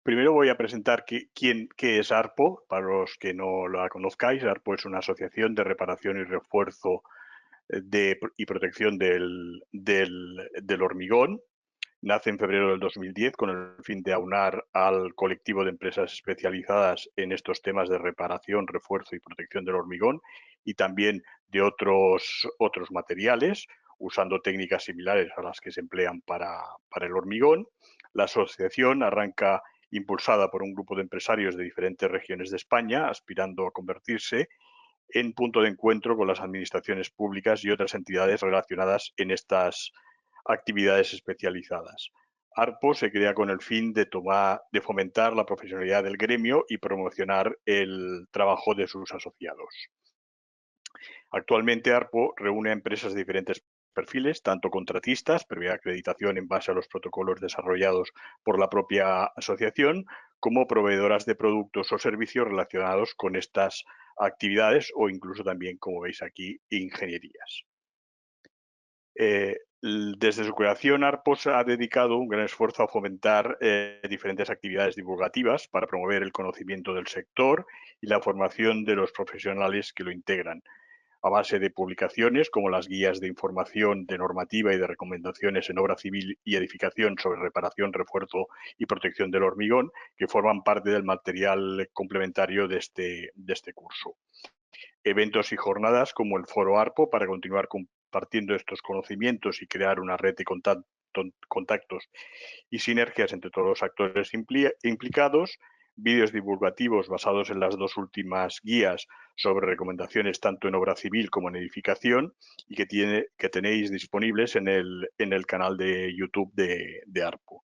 Primero voy a presentar qué es ARPO, para los que no la conozcáis. ARPO es una asociación de reparación y refuerzo y protección del hormigón. Nace en febrero del 2010 con el fin de aunar al colectivo de empresas especializadas en estos temas de reparación, refuerzo y protección del hormigón y también de otros materiales, usando técnicas similares a las que se emplean para el hormigón. La asociación arranca impulsada por un grupo de empresarios de diferentes regiones de España, aspirando a convertirse en punto de encuentro con las administraciones públicas y otras entidades relacionadas en estas actividades especializadas. ARPO se crea con el fin de fomentar la profesionalidad del gremio y promocionar el trabajo de sus asociados. Actualmente ARPO reúne a empresas de diferentes perfiles, tanto contratistas, previa acreditación en base a los protocolos desarrollados por la propia asociación, como proveedoras de productos o servicios relacionados con estas actividades o incluso también, como veis aquí, ingenierías. Desde su creación, ARPOS ha dedicado un gran esfuerzo a fomentar diferentes actividades divulgativas para promover el conocimiento del sector y la formación de los profesionales que lo integran, a base de publicaciones como las guías de información de normativa y de recomendaciones en obra civil y edificación sobre reparación, refuerzo y protección del hormigón, que forman parte del material complementario de este curso. Eventos y jornadas como el Foro ARPO para continuar compartiendo estos conocimientos y crear una red de contactos y sinergias entre todos los actores implicados, vídeos divulgativos basados en las dos últimas guías sobre recomendaciones tanto en obra civil como en edificación y que tenéis disponibles en el canal de YouTube de ARPO.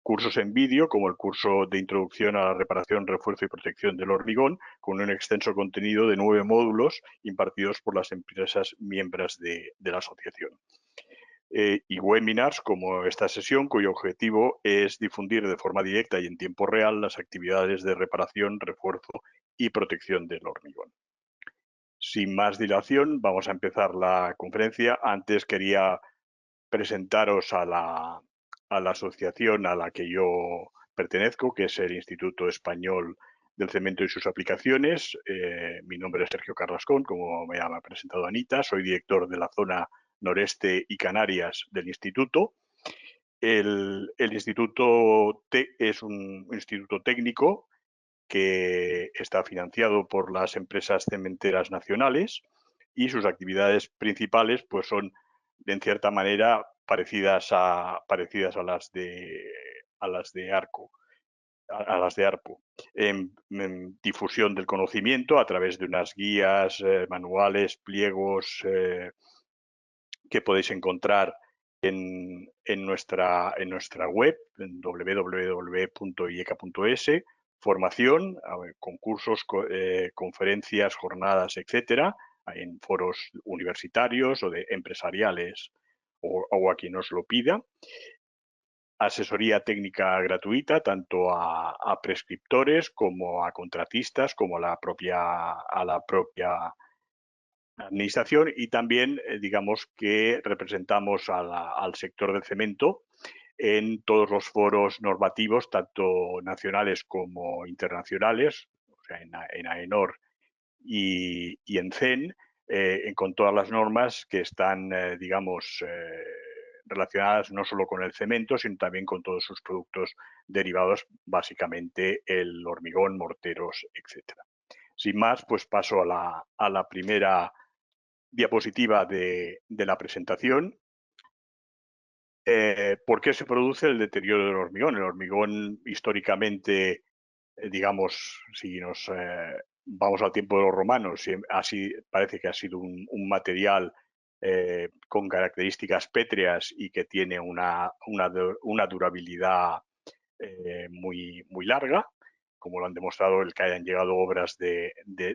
Cursos en vídeo, como el curso de Introducción a la reparación, refuerzo y protección del hormigón, con un extenso contenido de 9 módulos impartidos por las empresas miembros de la asociación. Y webinars como esta sesión, cuyo objetivo es difundir de forma directa y en tiempo real las actividades de reparación, refuerzo y protección del hormigón. Sin más dilación, vamos a empezar la conferencia. Antes quería presentaros a la asociación a la que yo pertenezco, que es el Instituto Español del Cemento y sus Aplicaciones. Mi nombre es Sergio Carrascón, como me ha presentado Anita. Soy director de la zona noreste y Canarias del instituto. El instituto es un instituto técnico que está financiado por las empresas cementeras nacionales y sus actividades principales pues son, en cierta manera, parecidas a las de ARCO, a las de ARPO, en difusión del conocimiento a través de unas guías, manuales, pliegos que podéis encontrar en nuestra web, en www.ieca.es, formación, concursos, conferencias, jornadas, etcétera, en foros universitarios o de empresariales o a quien os lo pida. Asesoría técnica gratuita, tanto a prescriptores como a contratistas, como a la propia administración y también, digamos que representamos al sector del cemento en todos los foros normativos, tanto nacionales como internacionales, o sea, en AENOR y en CEN, con todas las normas que están, digamos, relacionadas no solo con el cemento, sino también con todos sus productos derivados, básicamente el hormigón, morteros, etcétera. Sin más, pues paso a la primera diapositiva de la presentación. ¿Por qué se produce el deterioro del hormigón? El hormigón históricamente, digamos, si nos vamos al tiempo de los romanos, así parece que ha sido un material con características pétreas y que tiene una durabilidad muy larga, como lo han demostrado el que hayan llegado obras de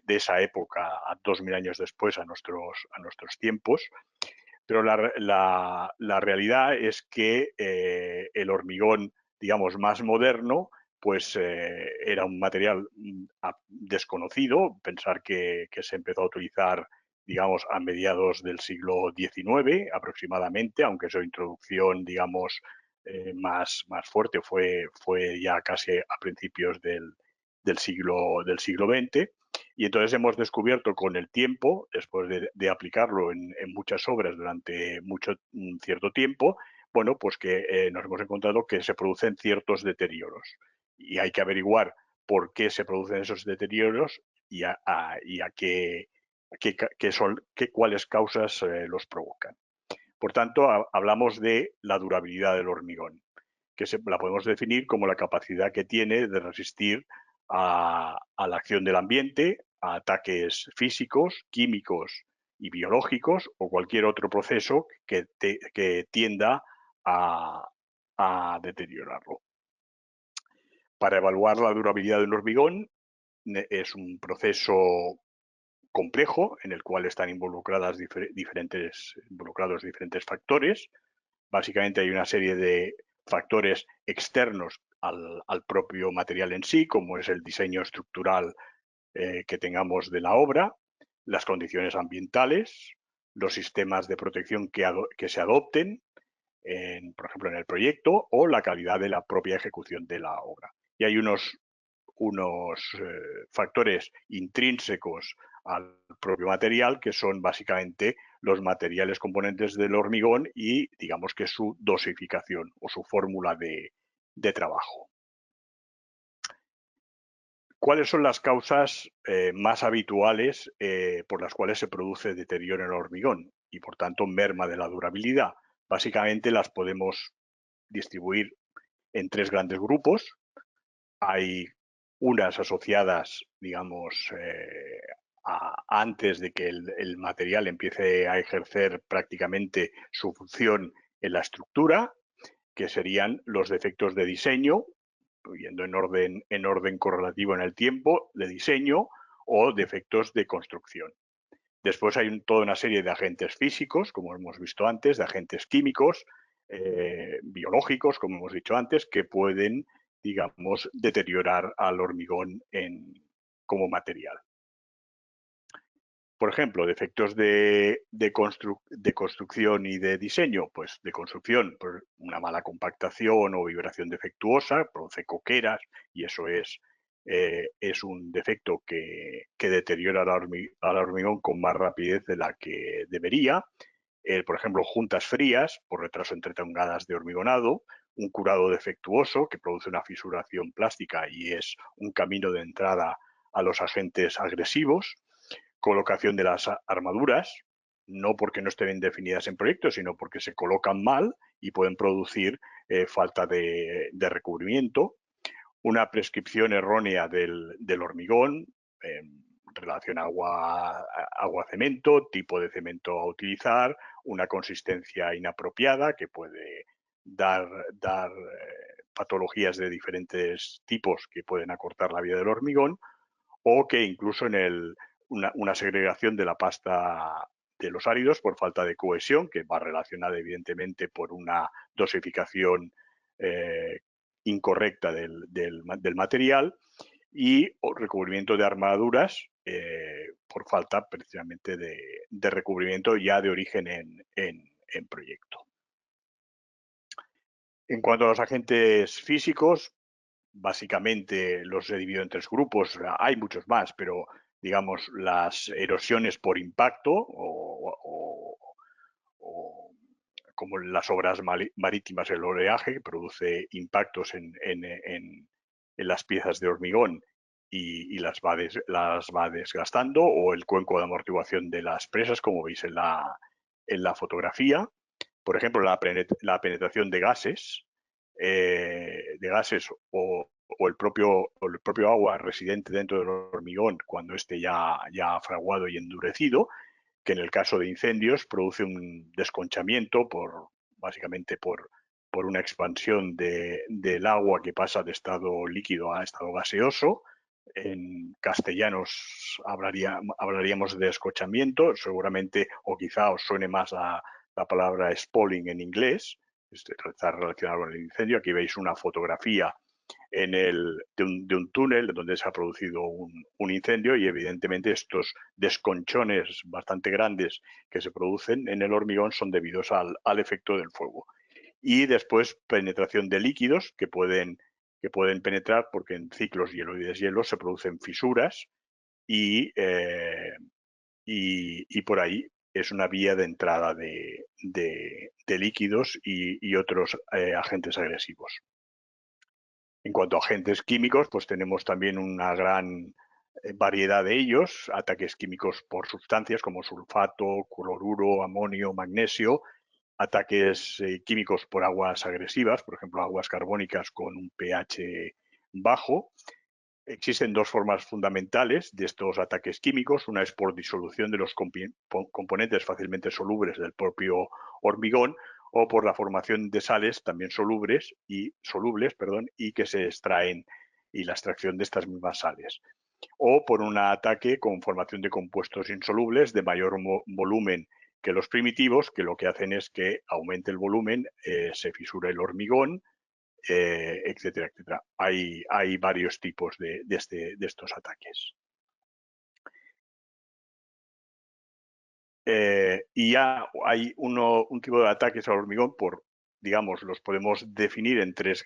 esa época a 2000 años después a nuestros tiempos. Pero la realidad es que el hormigón, digamos, más moderno, pues era un material desconocido. Pensar que se empezó a utilizar, digamos, a mediados del siglo XIX aproximadamente, aunque su introducción, digamos, más fuerte fue ya casi a principios del siglo XX. Y entonces hemos descubierto con el tiempo, después de aplicarlo en muchas obras durante cierto tiempo, bueno, pues que nos hemos encontrado que se producen ciertos deterioros. Y hay que averiguar por qué se producen esos deterioros y cuáles causas los provocan. Por tanto, hablamos de la durabilidad del hormigón, que la podemos definir como la capacidad que tiene de resistir a la acción del ambiente, a ataques físicos, químicos y biológicos o cualquier otro proceso que tienda a, a deteriorarlo. Para evaluar la durabilidad del hormigón es un proceso complejo en el cual están involucrados diferentes factores. Básicamente hay una serie de factores externos al propio material en sí, como es el diseño estructural que tengamos de la obra, las condiciones ambientales, los sistemas de protección que se adopten, por ejemplo, en el proyecto, o la calidad de la propia ejecución de la obra. Y hay unos factores intrínsecos al propio material, que son básicamente los materiales componentes del hormigón y, digamos, que su dosificación o su fórmula de trabajo. ¿Cuáles son las causas más habituales por las cuales se produce deterioro en el hormigón y, por tanto, merma de la durabilidad? Básicamente las podemos distribuir en tres grandes grupos. Hay unas asociadas, digamos, antes de que el material empiece a ejercer prácticamente su función en la estructura, que serían los defectos de diseño, yendo en orden correlativo en el tiempo de diseño, o defectos de construcción. Después hay toda una serie de agentes físicos, como hemos visto antes, de agentes químicos, biológicos, como hemos dicho antes, que pueden, digamos, deteriorar al hormigón como material. Por ejemplo, defectos de construcción y de diseño, pues de construcción, pues una mala compactación o vibración defectuosa, produce coqueras y eso es un defecto que deteriora al hormigón con más rapidez de la que debería. Por ejemplo, juntas frías por retraso entre tongadas de hormigonado, un curado defectuoso que produce una fisuración plástica y es un camino de entrada a los agentes agresivos, colocación de las armaduras, no porque no estén bien definidas en proyectos, sino porque se colocan mal y pueden producir falta de recubrimiento, una prescripción errónea del hormigón, relación agua-cemento, tipo de cemento a utilizar, una consistencia inapropiada que puede dar patologías de diferentes tipos que pueden acortar la vida del hormigón, o que incluso una segregación de la pasta de los áridos por falta de cohesión, que va relacionada evidentemente por una dosificación incorrecta del material, y recubrimiento de armaduras por falta precisamente de recubrimiento ya de origen en proyecto. En cuanto a los agentes físicos, básicamente los he dividido en tres grupos. Hay muchos más, pero digamos las erosiones por impacto o como en las obras marítimas, el oleaje que produce impactos en las piezas de hormigón y las va desgastando, o el cuenco de amortiguación de las presas, como veis en la fotografía. Por ejemplo, la penetración de gases o el propio agua residente dentro del hormigón cuando esté ya ha fraguado y endurecido, que en el caso de incendios produce un desconchamiento básicamente por una expansión del agua que pasa de estado líquido a estado gaseoso. En castellanos hablaríamos de desconchamiento, seguramente, o quizá os suene más la palabra spalling en inglés, está relacionado con el incendio. Aquí veis una fotografía de un túnel donde se ha producido un incendio, y evidentemente estos desconchones bastante grandes que se producen en el hormigón son debidos al efecto del fuego. y después penetración de líquidos que pueden penetrar porque en ciclos hielo-hielo se producen fisuras y, y por ahí es una vía de entrada de líquidos y otros agentes agresivos. En cuanto a agentes químicos, pues tenemos también una gran variedad de ellos, ataques químicos por sustancias como sulfato, cloruro, amonio, magnesio, ataques químicos por aguas agresivas, por ejemplo, aguas carbónicas con un pH bajo. Existen dos formas fundamentales de estos ataques químicos. Una es por disolución de los componentes fácilmente solubles del propio hormigón o por la formación de sales también solubles y que se extraen y la extracción de estas mismas sales. O por un ataque con formación de compuestos insolubles de mayor volumen que los primitivos, que lo que hacen es que aumente el volumen, se fisura el hormigón, etcétera, etcétera. Hay varios tipos de estos ataques. Y ya hay un tipo de ataques al hormigón digamos, los podemos definir en tres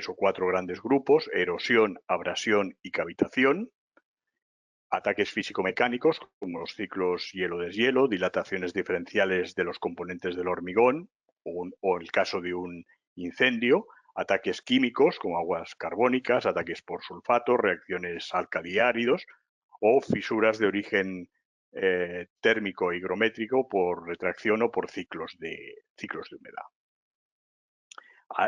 o cuatro grandes grupos: erosión, abrasión y cavitación. Ataques físico-mecánicos, como los ciclos hielo-deshielo, dilataciones diferenciales de los componentes del hormigón, o el caso de un incendio. Ataques químicos, como aguas carbónicas, ataques por sulfato, reacciones álcali-áridos, o fisuras de origen térmico higrométrico por retracción o por ciclos de humedad.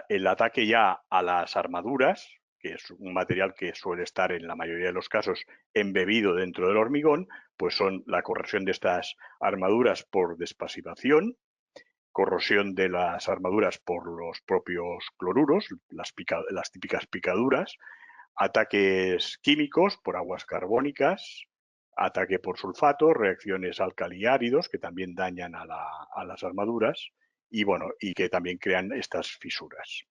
El ataque ya a las armaduras, que es un material que suele estar en la mayoría de los casos embebido dentro del hormigón, pues son la corrosión de estas armaduras por despasivación, corrosión de las armaduras por los propios cloruros, las típicas picaduras, ataques químicos por aguas carbónicas, ataque por sulfato, reacciones álcali-áridos que también dañan a las armaduras y, bueno, y que también crean estas fisuras.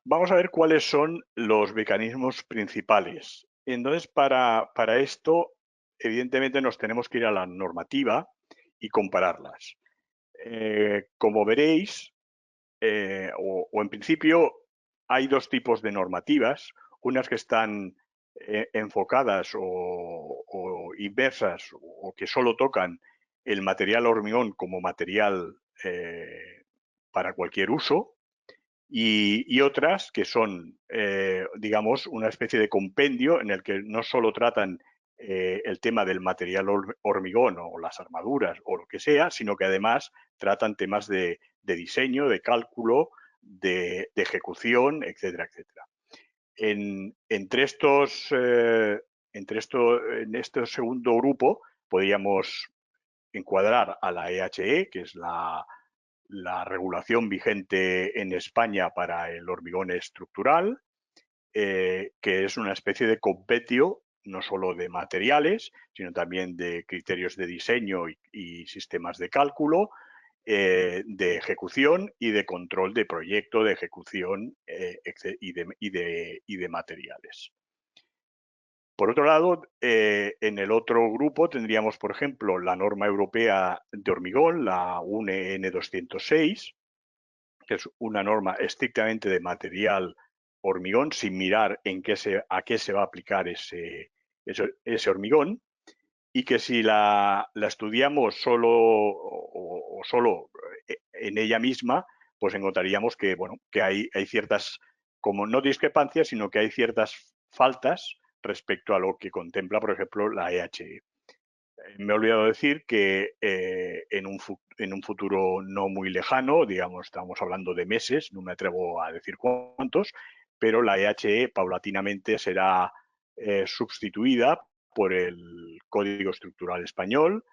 Vamos a ver cuáles son los mecanismos principales. Entonces, para esto, evidentemente, nos tenemos que ir a la normativa y compararlas. Como veréis, o en principio, hay dos tipos de normativas, unas que están enfocadas o inversas o que solo tocan el material hormigón como material para cualquier uso, y otras que son, digamos, una especie de compendio en el que no solo tratan el tema del material hormigón o las armaduras o lo que sea, sino que además tratan temas de diseño, de cálculo, de ejecución, etcétera, etcétera. Entre estos, en este segundo grupo podríamos encuadrar a la EHE, que es la regulación vigente en España para el hormigón estructural, que es una especie de compendio no solo de materiales, sino también de criterios de diseño y sistemas de cálculo, de ejecución y de control de proyecto, de ejecución y de materiales. Por otro lado, en el otro grupo tendríamos, por ejemplo, la norma europea de hormigón, la UNE N206, que es una norma estrictamente de material hormigón, sin mirar a qué se va a aplicar ese hormigón, y que si la estudiamos solo en ella misma, pues encontraríamos que, bueno, que hay ciertas, como no discrepancias, sino que hay ciertas faltas respecto a lo que contempla, por ejemplo, la EHE. Me he olvidado decir que en un futuro no muy lejano, digamos, estamos hablando de meses, no me atrevo a decir cuántos, pero la EHE paulatinamente será sustituida por el Código Estructural Español,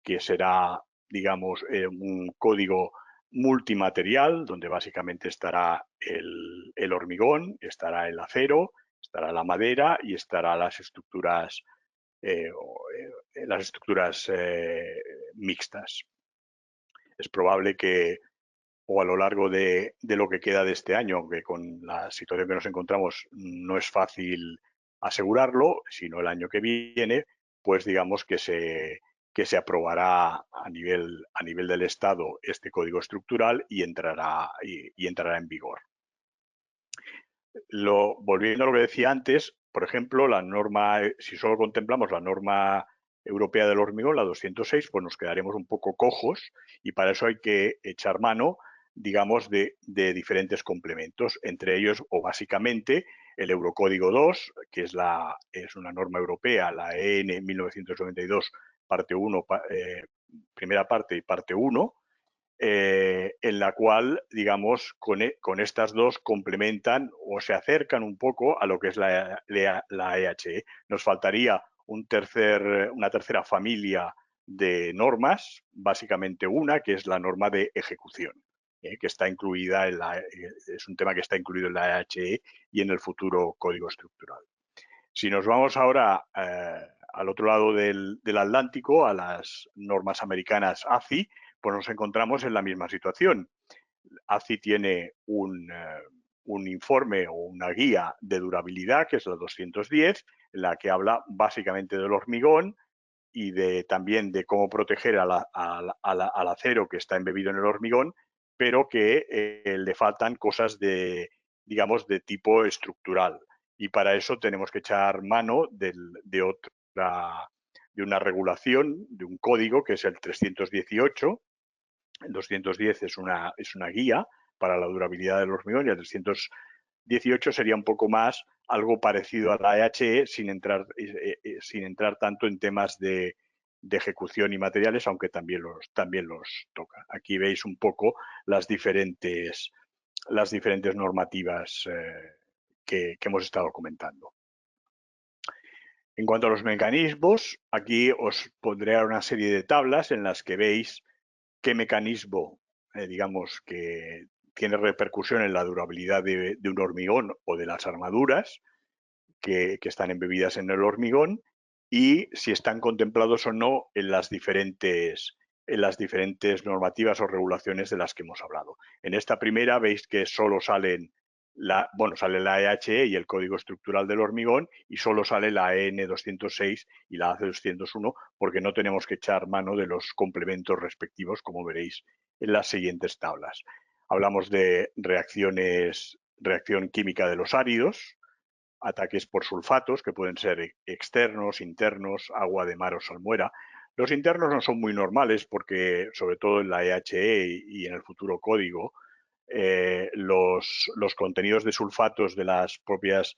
que será, digamos, un código multimaterial, donde básicamente estará el hormigón, estará el acero, estará la madera y estará las estructuras mixtas. Es probable que, o a lo largo de lo que queda de este año, aunque con la situación que nos encontramos no es fácil asegurarlo, sino el año que viene, pues digamos que se que se aprobará a nivel del Estado este código estructural y entrará en vigor. Volviendo a lo que decía antes, por ejemplo, la norma, si solo contemplamos la norma europea del hormigón, la 206, pues nos quedaremos un poco cojos y para eso hay que echar mano, digamos, de diferentes complementos, entre ellos o básicamente el Eurocódigo 2, que es una norma europea, la EN 1992, parte 1, primera parte y parte 1, en la cual, digamos, con estas dos complementan o se acercan un poco a lo que es la EHE. Nos faltaría una tercera familia de normas, básicamente una, que es la norma de ejecución, que está incluida es un tema que está incluido en la EHE y en el futuro código estructural. Si nos vamos ahora al otro lado del Atlántico, a las normas americanas ACI, pues nos encontramos en la misma situación. ACI tiene un informe o una guía de durabilidad, que es la 210, en la que habla básicamente del hormigón y también de cómo proteger al acero que está embebido en el hormigón, pero que le faltan cosas digamos, de tipo estructural. Y para eso tenemos que echar mano de una regulación, de un código, que es el 318. El 210 es una guía para la durabilidad del hormigón y el 318 sería un poco más algo parecido a la EHE sin entrar tanto en temas de ejecución y materiales, aunque también los toca. Aquí veis un poco las diferentes normativas que hemos estado comentando. En cuanto a los mecanismos, aquí os pondré una serie de tablas en las que veis qué mecanismo, digamos, que tiene repercusión en la durabilidad de un hormigón o de las armaduras que están embebidas en el hormigón y si están contemplados o no en las diferentes normativas o regulaciones de las que hemos hablado. En esta primera veis que solo sale la EHE y el Código Estructural del Hormigón y solo sale la EN 206 y la AC 201 porque no tenemos que echar mano de los complementos respectivos, como veréis en las siguientes tablas. Hablamos de reacción química de los áridos, ataques por sulfatos, que pueden ser externos, internos, agua de mar o salmuera. Los internos no son muy normales porque, sobre todo en la EHE y en el futuro código, los contenidos de sulfatos de las propias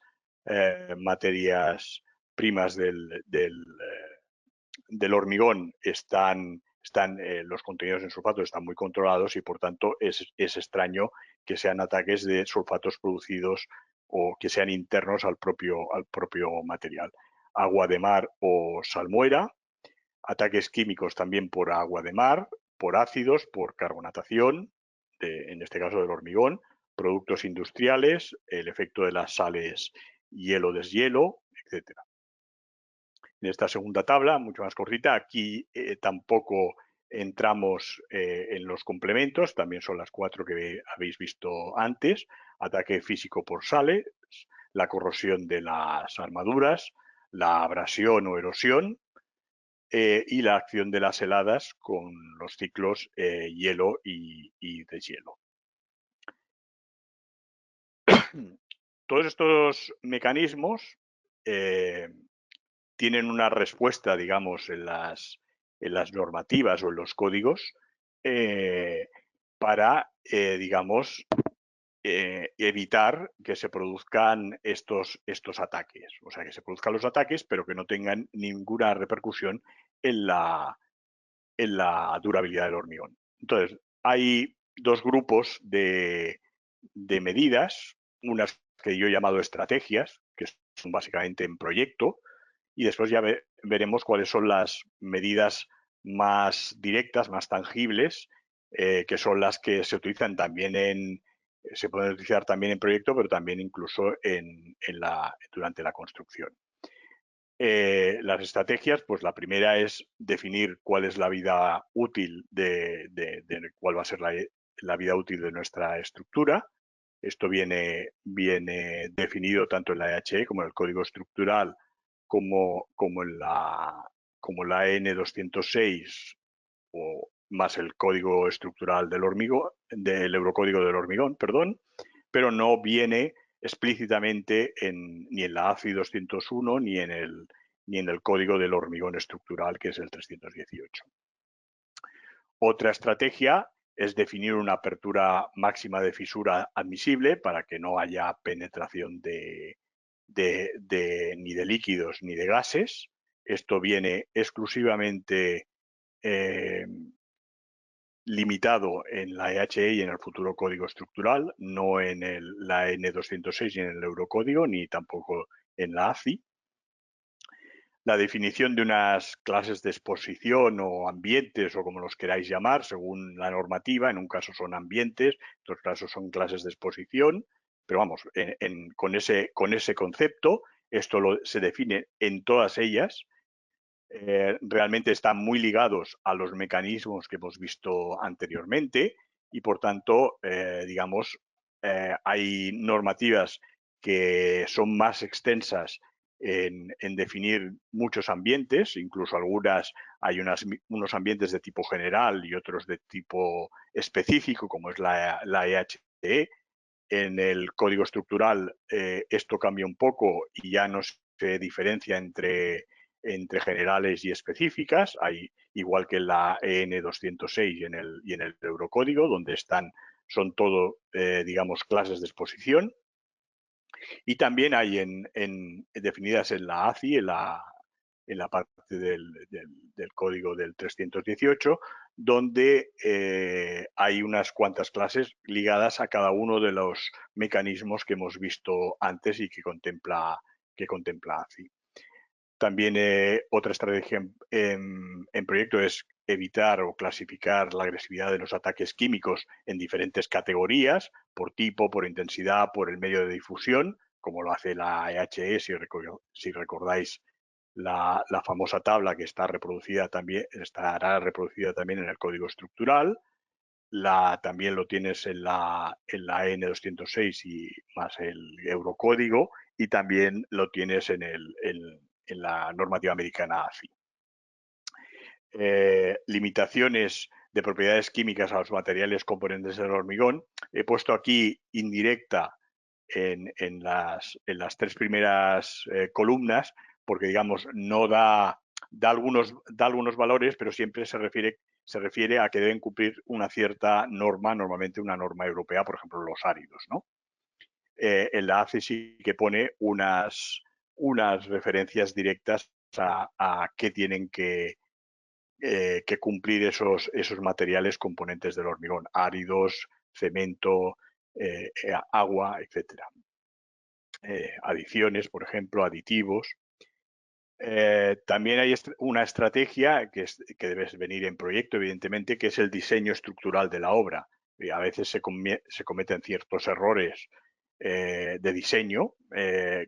materias primas del hormigón los contenidos en sulfatos están muy controlados y por tanto es extraño que sean ataques de sulfatos producidos o que sean internos al propio material. Agua de mar o salmuera, ataques químicos también por agua de mar, por ácidos, por carbonatación, en este caso del hormigón, productos industriales, el efecto de las sales hielo-deshielo, etcétera. En esta segunda tabla, mucho más cortita, aquí tampoco entramos en los complementos, también son las 4 que habéis visto antes, ataque físico por sales, la corrosión de las armaduras, la abrasión o erosión y la acción de las heladas con los ciclos hielo y deshielo. Todos estos mecanismos tienen una respuesta, digamos, en las normativas o en los códigos para, digamos, evitar que se produzcan estos ataques. O sea, que se produzcan los ataques, pero que no tengan ninguna repercusión en la durabilidad del hormigón. Entonces, hay dos grupos de medidas, unas que yo he llamado estrategias, que son básicamente en proyecto, y después ya veremos cuáles son las medidas más directas, más tangibles, que son las que se utilizan también se pueden utilizar también en proyecto, pero también incluso durante la construcción. Las estrategias, pues la primera es definir cuál es la vida útil cuál va a ser la vida útil de nuestra estructura. Esto viene definido tanto en la EHE como en el código estructural como en como la N206 o más el código estructural del hormigón, del Eurocódigo del hormigón, perdón, pero no viene explícitamente ni en la ACI 201 ni en el código del hormigón estructural, que es el 318. Otra estrategia es definir una apertura máxima de fisura admisible para que no haya penetración ni de líquidos ni de gases. Esto viene exclusivamente limitado en la EHE y en el futuro código estructural, no en la N206 ni en el Eurocódigo, ni tampoco en la ACI. La definición de unas clases de exposición o ambientes, o como los queráis llamar, según la normativa. En un caso son ambientes, en otros casos son clases de exposición, pero vamos, con ese concepto, esto se define en todas ellas. Realmente están muy ligados a los mecanismos que hemos visto anteriormente y, por tanto, digamos, hay normativas que son más extensas en definir muchos ambientes, incluso hay unos ambientes de tipo general y otros de tipo específico, como es la EHE. En el código estructural esto cambia un poco y ya no se diferencia entre generales y específicas, igual que en la EN206 y en el Eurocódigo, donde son todo, digamos, clases de exposición. Y también hay definidas en la ACI, en la parte del código del 318, donde hay unas cuantas clases ligadas a cada uno de los mecanismos que hemos visto antes y que contempla ACI. También otra estrategia en proyecto es evitar o clasificar la agresividad de los ataques químicos en diferentes categorías, por tipo, por intensidad, por el medio de difusión, como lo hace la EHE, si recordáis la famosa tabla que estará reproducida también en el código estructural. También lo tienes en la N206 y más el Eurocódigo, y también lo tienes en la normativa americana AFI. Limitaciones de propiedades químicas a los materiales componentes del hormigón. He puesto aquí indirecta en las tres primeras columnas, porque, digamos, no da algunos valores, pero siempre se refiere a que deben cumplir una cierta norma, normalmente una norma europea, por ejemplo, los áridos, ¿no? En la ACI sí que pone unas referencias directas a qué tienen que cumplir esos materiales componentes del hormigón: áridos, cemento, agua, etcétera. Adiciones, por ejemplo, aditivos. También hay una estrategia que debe venir en proyecto, evidentemente, que es el diseño estructural de la obra. Y a veces se cometen ciertos errores de diseño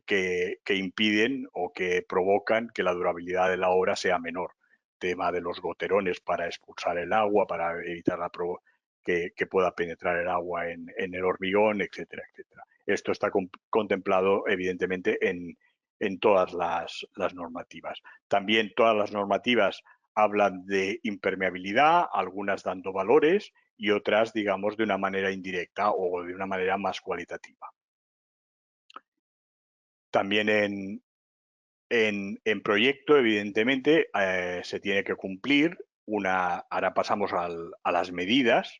que impiden o que provocan que la durabilidad de la obra sea menor. Tema de los goterones para expulsar el agua, para evitar que pueda penetrar el agua en el hormigón, etcétera, etcétera. Esto está contemplado, evidentemente, en todas las normativas. También todas las normativas hablan de impermeabilidad, algunas dando valores y otras, digamos, de una manera indirecta o de una manera más cualitativa. También en proyecto, evidentemente, se tiene que cumplir ahora pasamos a las medidas,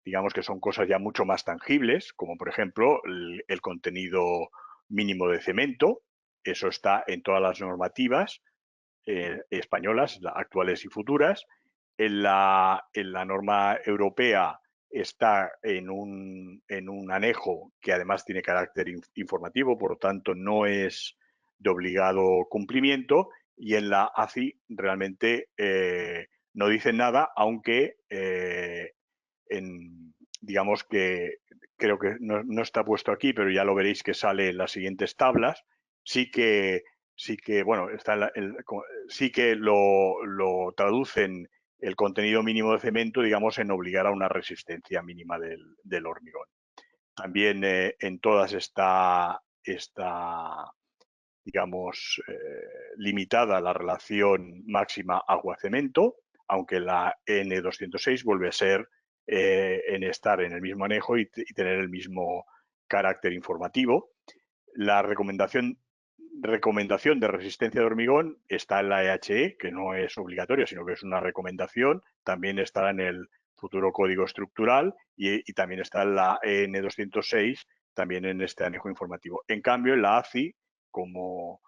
digamos que son cosas ya mucho más tangibles, como por ejemplo el contenido mínimo de cemento. Eso está en todas las normativas españolas, actuales y futuras. En la norma europea está en un anejo que además tiene carácter informativo, por lo tanto no es de obligado cumplimiento, y en la ACI realmente no dicen nada, aunque digamos que creo que no está puesto aquí, pero ya lo veréis que sale en las siguientes tablas. Sí que bueno, sí que lo traducen el contenido mínimo de cemento, digamos, en obligar a una resistencia mínima del hormigón. También en todas está digamos, limitada la relación máxima agua-cemento, aunque la N206 vuelve a ser en estar en el mismo anejo y tener el mismo carácter informativo. La recomendación de resistencia de hormigón está en la EHE, que no es obligatoria, sino que es una recomendación. También está en el futuro código estructural y también está en la EN206, también en este anejo informativo. En cambio, en la ACI, como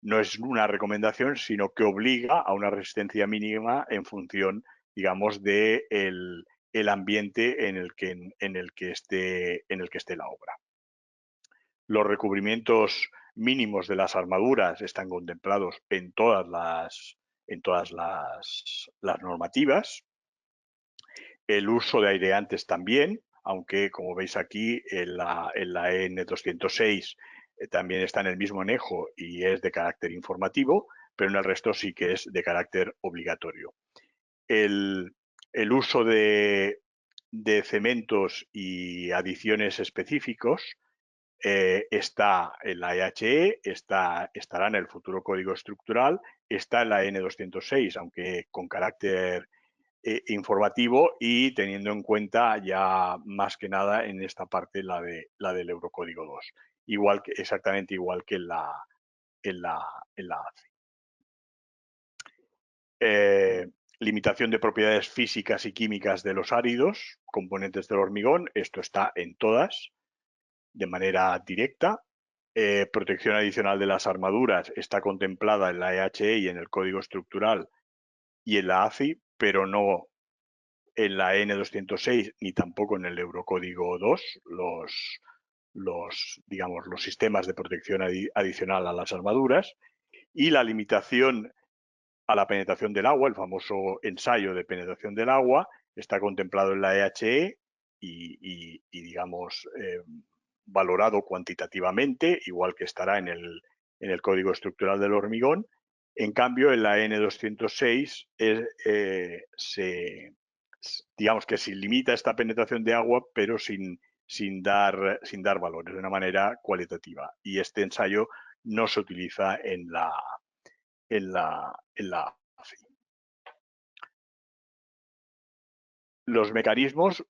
no es una recomendación, sino que obliga a una resistencia mínima en función, digamos, de el ambiente en el que esté la obra. Los recubrimientos mínimos de las armaduras están contemplados en todas las normativas. El uso de aireantes también, aunque como veis aquí en la N206 también está en el mismo anejo y es de carácter informativo, pero en el resto sí que es de carácter obligatorio. El uso de cementos y adiciones específicos está en la EHE, estará en el futuro código estructural, está en la N206, aunque con carácter informativo y teniendo en cuenta ya más que nada en esta parte la del Eurocódigo 2, exactamente igual que en la ACI. Limitación de propiedades físicas y químicas de los áridos, componentes del hormigón, esto está en todas de manera directa. Protección adicional de las armaduras está contemplada en la EHE y en el código estructural y en la ACI, pero no en la N206 ni tampoco en el Eurocódigo 2, los sistemas de protección adicional a las armaduras, y la limitación a la penetración del agua, el famoso ensayo de penetración del agua, está contemplado en la EHE y digamos, valorado cuantitativamente, igual que estará en el Código Estructural del Hormigón. En cambio, en la N206 digamos que se limita esta penetración de agua, pero sin dar valores de una manera cualitativa. Y este ensayo no se utiliza en la ACI. Los mecanismos,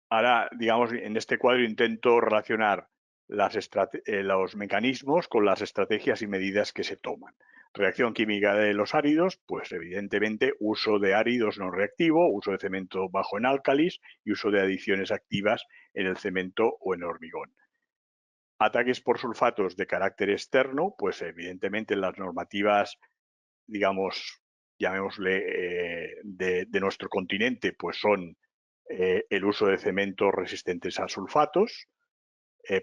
ahora, digamos, en este cuadro intento relacionar los mecanismos con las estrategias y medidas que se toman. Reacción química de los áridos, pues evidentemente uso de áridos no reactivo, uso de cemento bajo en álcalis y uso de adiciones activas en el cemento o en el hormigón. Ataques por sulfatos de carácter externo, pues evidentemente las normativas, digamos, llamémosle, de nuestro continente, pues son el uso de cementos resistentes a sulfatos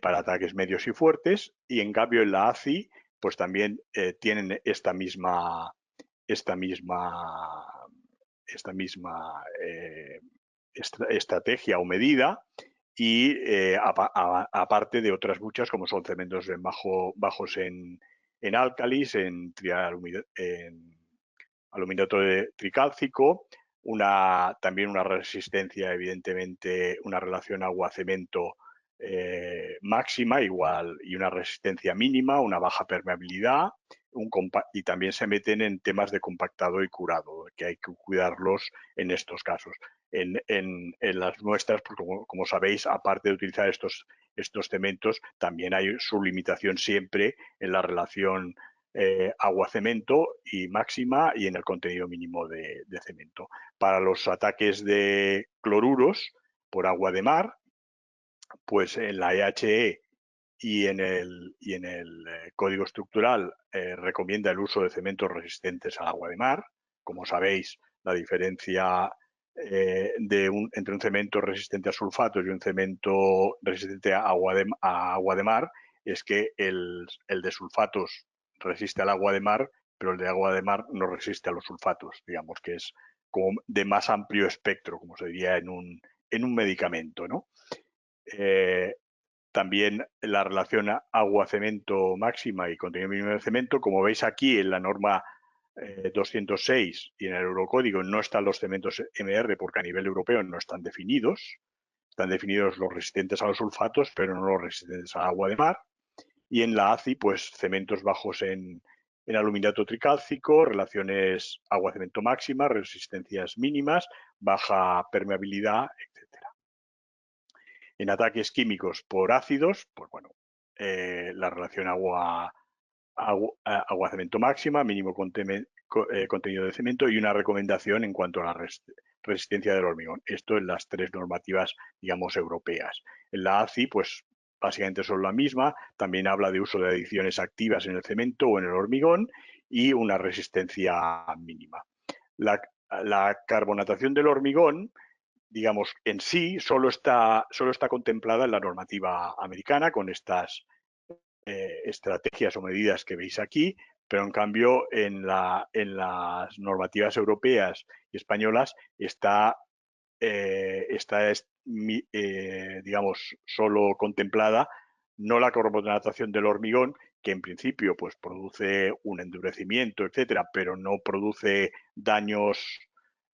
para ataques medios y fuertes, y en cambio en la ACI pues también tienen esta misma estrategia o medida, y aparte de otras muchas como son cementos bajos en álcalis, en aluminato tricálcico, también una resistencia, evidentemente, una relación agua-cemento máxima igual y una resistencia mínima, una baja permeabilidad, y también se meten en temas de compactado y curado, que hay que cuidarlos en estos casos. En las muestras, pues como sabéis, aparte de utilizar estos cementos, también hay su limitación siempre en la relación agua-cemento y máxima y en el contenido mínimo de cemento. Para los ataques de cloruros por agua de mar, pues en la EHE y en el código estructural recomienda el uso de cementos resistentes al agua de mar. Como sabéis, la diferencia entre un cemento resistente a sulfatos y un cemento resistente a agua de mar es que el de sulfatos resiste al agua de mar, pero el de agua de mar no resiste a los sulfatos, digamos que es como de más amplio espectro, como se diría en un medicamento, ¿no? También la relación agua-cemento máxima y contenido mínimo de cemento, como veis aquí en la norma 206 y en el Eurocódigo no están los cementos MR porque a nivel europeo no están definidos. Están definidos los resistentes a los sulfatos, pero no los resistentes al agua de mar. y en la ACI, pues cementos bajos en aluminato tricálcico, relaciones agua-cemento máxima, resistencias mínimas, baja permeabilidad, etcétera. En ataques químicos por ácidos, pues bueno, la relación agua-cemento máxima, mínimo contenido de cemento y una recomendación en cuanto a la resistencia del hormigón. Esto en las tres normativas, digamos, europeas. En la ACI, pues básicamente son la misma. También habla de uso de adiciones activas en el cemento o en el hormigón y una resistencia mínima. La carbonatación del hormigón, digamos, en sí solo está contemplada en la normativa americana con estas estrategias o medidas que veis aquí, pero en cambio en las normativas europeas y españolas está digamos, solo contemplada no la carbonatación del hormigón, que en principio pues produce un endurecimiento, etcétera, pero no produce daños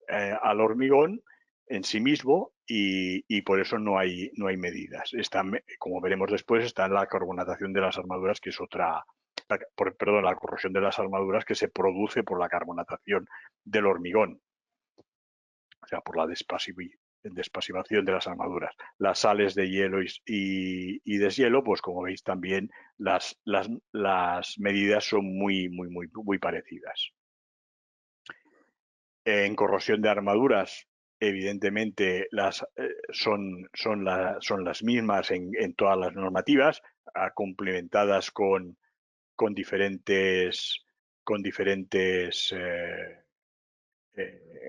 al hormigón en sí mismo y por eso no hay medidas. Como veremos después, está la carbonatación de las armaduras, que es la corrosión de las armaduras que se produce por la carbonatación del hormigón, o sea, por la despasivación de las armaduras. Las sales de hielo y deshielo, pues como veis también las medidas son muy parecidas. En corrosión de armaduras, evidentemente son las mismas en todas las normativas, complementadas con diferentes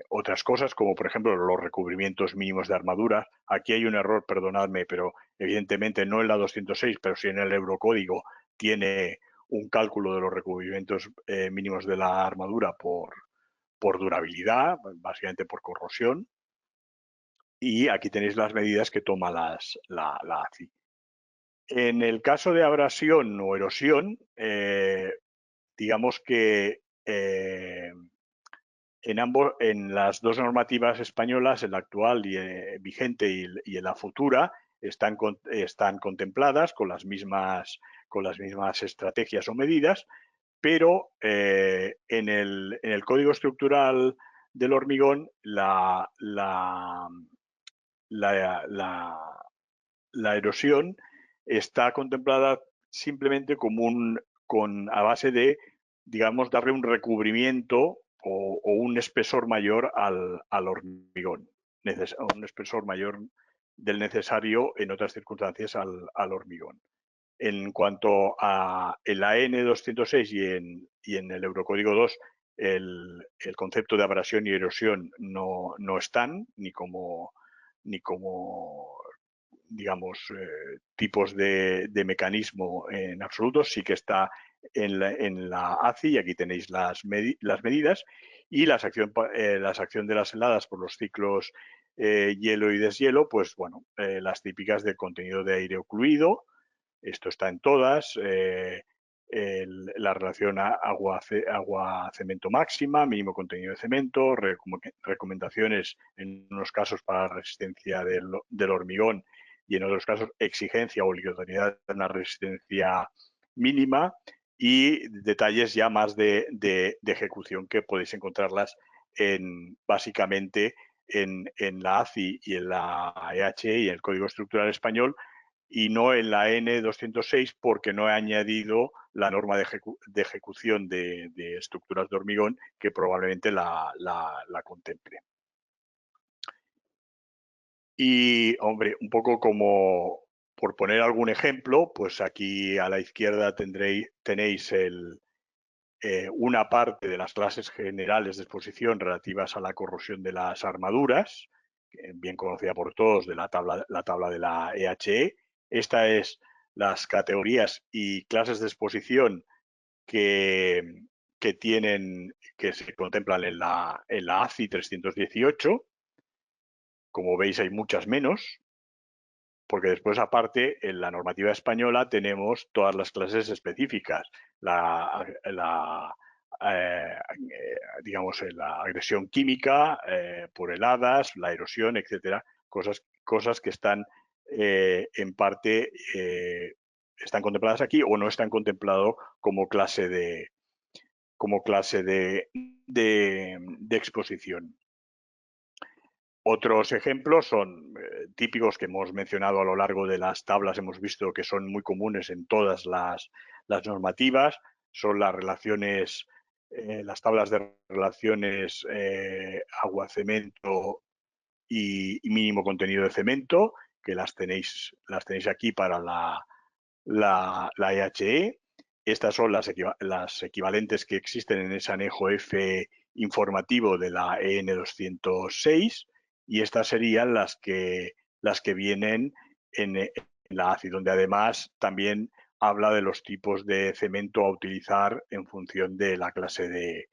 otras cosas, como por ejemplo los recubrimientos mínimos de armadura. Aquí hay un error, perdonadme, pero evidentemente no en la 206, pero sí en el Eurocódigo tiene un cálculo de los recubrimientos mínimos de la armadura por durabilidad, básicamente por corrosión. Y aquí tenéis las medidas que toma la ACI. En el caso de abrasión o erosión, digamos que en las dos normativas españolas, en la actual vigente y en la futura, están contempladas con las mismas estrategias o medidas, pero en el código estructural del hormigón la erosión está contemplada simplemente a base de, digamos, darle un recubrimiento o un espesor mayor al hormigón, un espesor mayor del necesario en otras circunstancias al hormigón. En cuanto a la N206 y en el Eurocódigo 2, el concepto de abrasión y erosión no están ni como digamos, tipos de mecanismo en absoluto. Sí que está en la ACI, y aquí tenéis las medidas, y la sección de las heladas por los ciclos hielo y deshielo, pues bueno, las típicas de contenido de aire ocluido. Esto está en todas. La relación agua-cemento máxima, mínimo contenido de cemento, recomendaciones en unos casos para la resistencia del hormigón y en otros casos exigencia o obligatoriedad de una resistencia mínima, y detalles ya más de ejecución que podéis encontrarlas básicamente en la ACI y en la EHE y en el Código Estructural Español, y no en la N206 porque no he añadido la norma de ejecución de estructuras de hormigón, que probablemente la contemple. Y, hombre, un poco como por poner algún ejemplo, pues aquí a la izquierda tenéis una parte de las clases generales de exposición relativas a la corrosión de las armaduras, bien conocida por todos, de la tabla de la EHE. Esta es las categorías y clases de exposición que se contemplan en la ACI 318. Como veis, hay muchas menos, porque después, aparte, en la normativa española tenemos todas las clases específicas. Digamos, la agresión química por heladas, la erosión, etcétera, cosas que están en parte están contempladas aquí o no están contemplados como clase de exposición. Otros ejemplos son típicos que hemos mencionado a lo largo de las tablas, hemos visto que son muy comunes en todas las normativas, son las relaciones, las tablas de relaciones agua-cemento y mínimo contenido de cemento, que las tenéis aquí para la EHE. Estas son las equivalentes que existen en ese anejo F informativo de la EN 206 y estas serían las que vienen en la ACI, donde además también habla de los tipos de cemento a utilizar en función de la clase de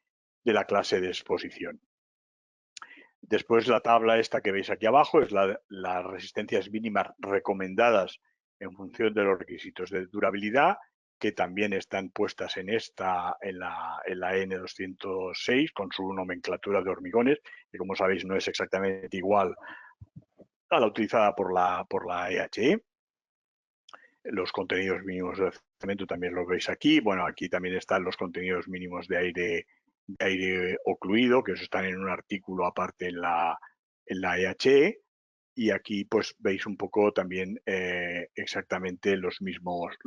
exposición. Después la tabla esta que veis aquí abajo es las resistencias mínimas recomendadas en función de los requisitos de durabilidad, que también están puestas en la N206 con su nomenclatura de hormigones, que como sabéis no es exactamente igual a la utilizada por la EHE. Los contenidos mínimos de cemento también los veis aquí. Bueno, aquí también están los contenidos mínimos de aire ocluido, que eso están en un artículo aparte en la EHE. Y aquí pues veis un poco también exactamente los mismos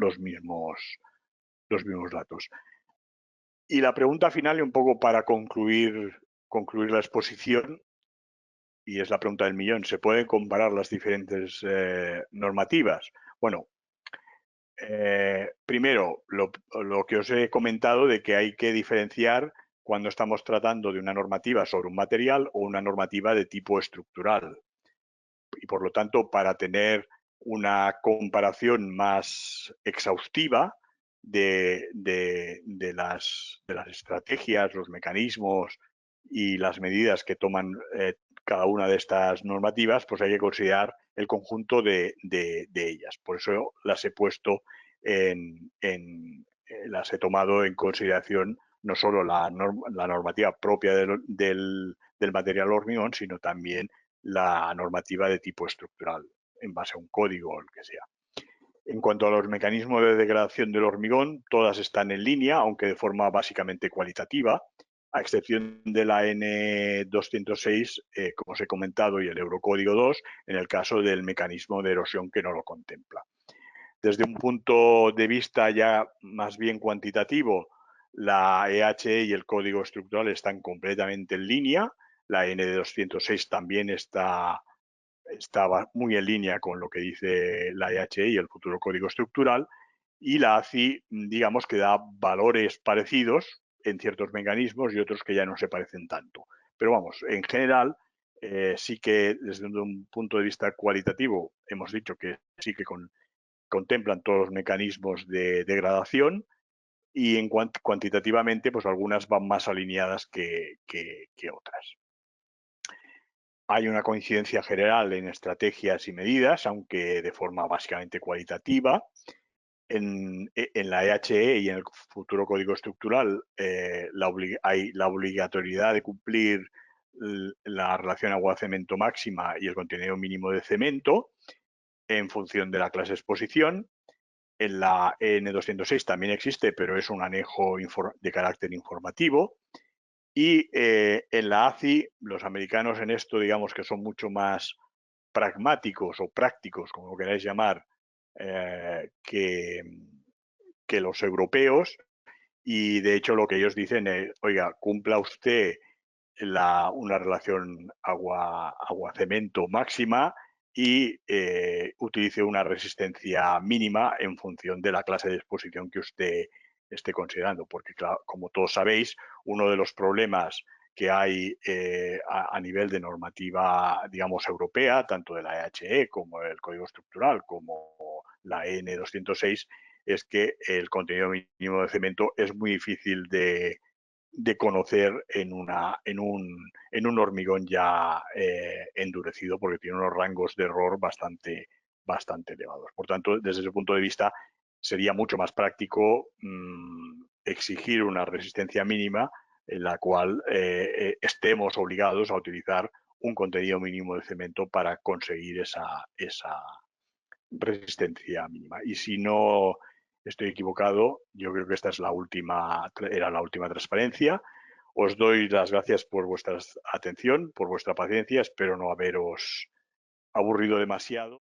datos. Y la pregunta final, y un poco para concluir la exposición, y es la pregunta del millón, ¿se pueden comparar las diferentes normativas? Bueno, primero, lo que os he comentado de que hay que diferenciar cuando estamos tratando de una normativa sobre un material o una normativa de tipo estructural. Y por lo tanto, para tener una comparación más exhaustiva de las estrategias, los mecanismos y las medidas que toman cada una de estas normativas, pues hay que considerar el conjunto de ellas. Por eso las he puesto las he tomado en consideración no solo la normativa propia del material hormigón, sino también la normativa de tipo estructural, en base a un código o el que sea. En cuanto a los mecanismos de degradación del hormigón, todas están en línea, aunque de forma básicamente cualitativa, a excepción de la N206, como os he comentado, y el Eurocódigo 2, en el caso del mecanismo de erosión que no lo contempla. Desde un punto de vista ya más bien cuantitativo, la EHE y el código estructural están completamente en línea. La N206 también estaba muy en línea con lo que dice la EHE y el futuro código estructural. Y la ACI, digamos que da valores parecidos en ciertos mecanismos y otros que ya no se parecen tanto. Pero vamos, en general, sí que desde un punto de vista cualitativo hemos dicho que sí que contemplan todos los mecanismos de degradación y en cuantitativamente, pues algunas van más alineadas que otras. Hay una coincidencia general en estrategias y medidas, aunque de forma básicamente cualitativa. En la EHE y en el futuro código estructural hay la obligatoriedad de cumplir la relación agua-cemento máxima y el contenido mínimo de cemento en función de la clase de exposición. En la N206 también existe, pero es un anejo de carácter informativo. Y en la ACI, los americanos en esto, digamos que son mucho más pragmáticos o prácticos, como lo queráis llamar, que los europeos. Y de hecho lo que ellos dicen es, oiga, cumpla usted una relación agua-cemento máxima y utilice una resistencia mínima en función de la clase de exposición que usted esté considerando. Porque, claro, como todos sabéis, uno de los problemas que hay a nivel de normativa, digamos, europea, tanto de la EHE como el Código Estructural, como la N206, es que el contenido mínimo de cemento es muy difícil de conocer en un hormigón ya endurecido, porque tiene unos rangos de error bastante elevados. Por tanto, desde ese punto de vista, sería mucho más práctico exigir una resistencia mínima en la cual estemos obligados a utilizar un contenido mínimo de cemento para conseguir esa resistencia mínima. Y si no estoy equivocado. Yo creo que esta es era la última transparencia. Os doy las gracias por vuestra atención, por vuestra paciencia. Espero no haberos aburrido demasiado.